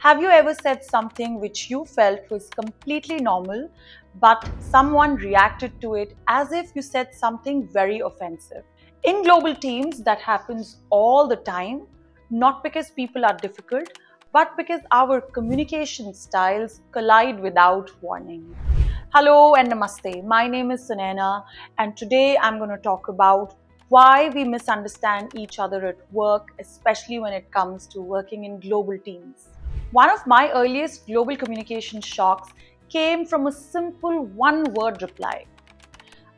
Have you ever said something which you felt was completely normal, but someone reacted to it as if you said something very offensive? In global teams, that happens all the time, not because people are difficult, but because our communication styles collide without warning. Hello and namaste. My name is Sunaina, and today I'm going to talk about why we misunderstand each other at work, especially when it comes to working in global teams. One of my earliest global communication shocks came from a simple one word reply.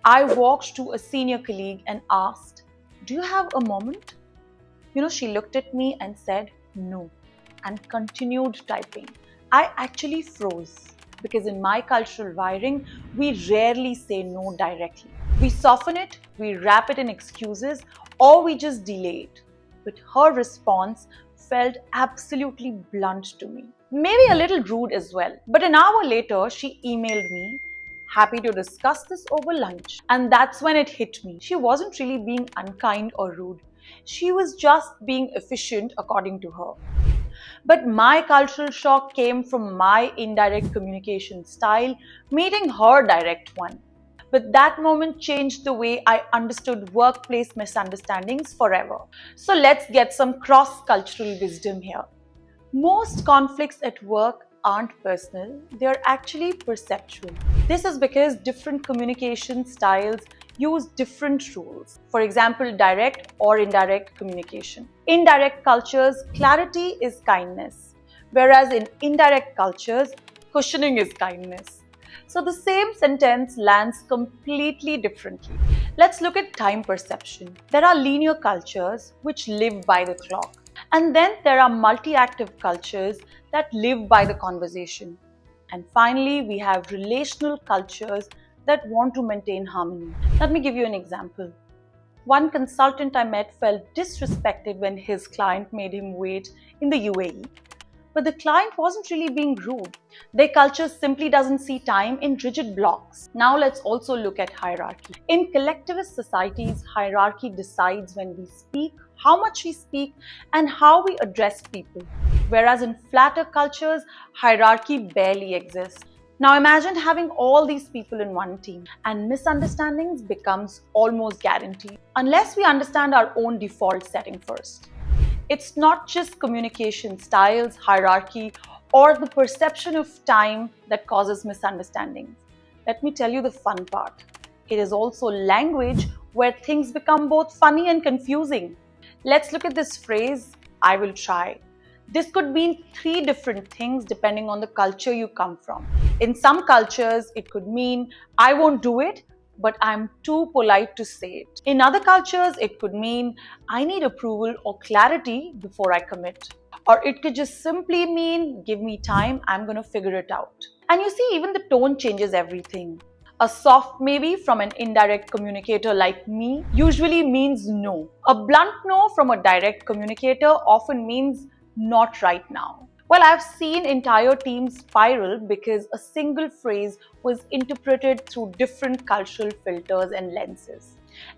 I walked to a senior colleague and asked, "Do you have a moment?" She looked at me and said, "No," and continued typing. I actually froze because in my cultural wiring, we rarely say no directly. We soften it, we wrap it in excuses, or we just delay it. But her response felt absolutely blunt to me. Maybe a little rude as well. But an hour later, she emailed me, "Happy to discuss this over lunch." And that's when it hit me. She wasn't really being unkind or rude. She was just being efficient according to her. But my cultural shock came from my indirect communication style meeting her direct one. But that moment changed the way I understood workplace misunderstandings forever. So let's get some cross cultural wisdom here. Most conflicts at work aren't personal, they're actually perceptual. This is because different communication styles use different rules. For example, direct or indirect communication. Indirect cultures, clarity is kindness, whereas in indirect cultures, cushioning is kindness. So the same sentence lands completely differently. Let's look at time perception. There are linear cultures which live by the clock. And then there are multi-active cultures that live by the conversation. And finally, we have relational cultures that want to maintain harmony. Let me give you an example. One consultant I met felt disrespected when his client made him wait in the UAE. But the client wasn't really being rude. Their culture simply doesn't see time in rigid blocks. Now let's also look at hierarchy. In collectivist societies, hierarchy decides when we speak, how much we speak, and how we address people. Whereas in flatter cultures, hierarchy barely exists. Now imagine having all these people in one team and misunderstandings becomes almost guaranteed unless we understand our own default setting first. It's not just communication styles, hierarchy, or the perception of time that causes misunderstandings. Let me tell you the fun part. It is also language where things become both funny and confusing. Let's look at this phrase, "I will try." This could mean three different things depending on the culture you come from. In some cultures, it could mean, "I won't do it, but I'm too polite to say it." In other cultures, it could mean, "I need approval or clarity before I commit." Or it could just simply mean, "Give me time, I'm going to figure it out." And you see, even the tone changes everything. A soft maybe from an indirect communicator like me usually means no. A blunt no from a direct communicator often means not right now. Well, I've seen entire teams spiral because a single phrase was interpreted through different cultural filters and lenses.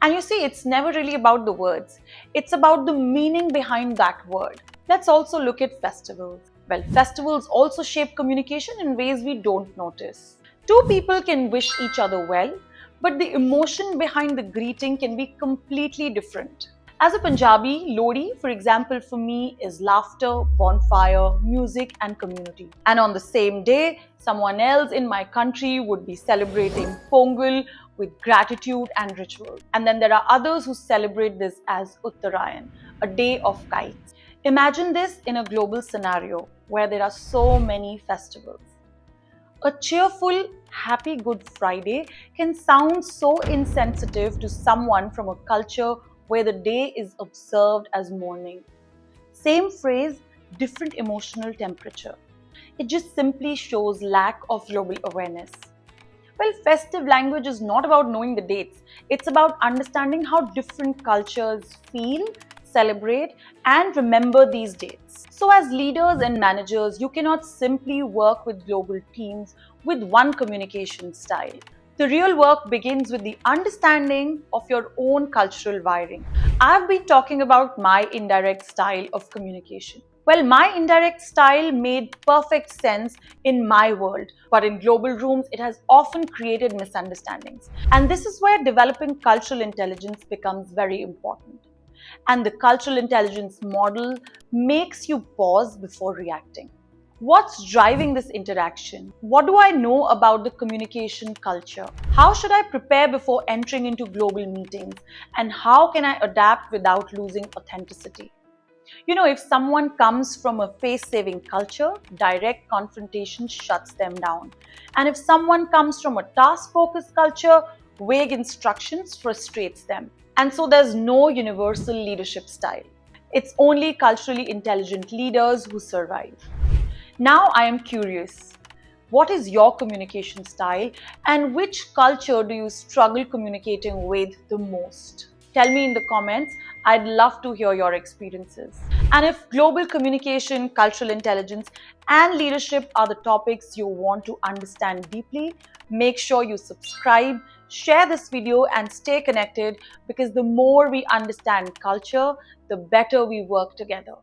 And you see, it's never really about the words. It's about the meaning behind that word. Let's also look at festivals. Well, festivals also shape communication in ways we don't notice. Two people can wish each other well, but the emotion behind the greeting can be completely different. As a Punjabi, Lodi, for example, for me is laughter, bonfire, music, and community. And on the same day, someone else in my country would be celebrating Pongal with gratitude and ritual. And then there are others who celebrate this as Uttarayan, a day of kites. Imagine this in a global scenario where there are so many festivals. A cheerful, happy Good Friday can sound so insensitive to someone from a culture where the day is observed as mourning. Same phrase, different emotional temperature. It just simply shows lack of global awareness. Well, festive language is not about knowing the dates. It's about understanding how different cultures feel, celebrate, and remember these dates. So as leaders and managers, you cannot simply work with global teams with one communication style. The real work begins with the understanding of your own cultural wiring. I've been talking about my indirect style of communication. Well, my indirect style made perfect sense in my world, but in global rooms, it has often created misunderstandings. And this is where developing cultural intelligence becomes very important. And the cultural intelligence model makes you pause before reacting. What's driving this interaction? What do I know about the communication culture? How should I prepare before entering into global meetings? And how can I adapt without losing authenticity? If someone comes from a face saving culture, direct confrontation shuts them down. And if someone comes from a task focused culture, vague instructions frustrates them. And so there's no universal leadership style. It's only culturally intelligent leaders who survive. Now I am curious. What is your communication style and which culture do you struggle communicating with the most? Tell me in the comments. I'd love to hear your experiences. And if global communication, cultural intelligence, and leadership are the topics you want to understand deeply, make sure you subscribe, share this video, and stay connected because the more we understand culture, the better we work together.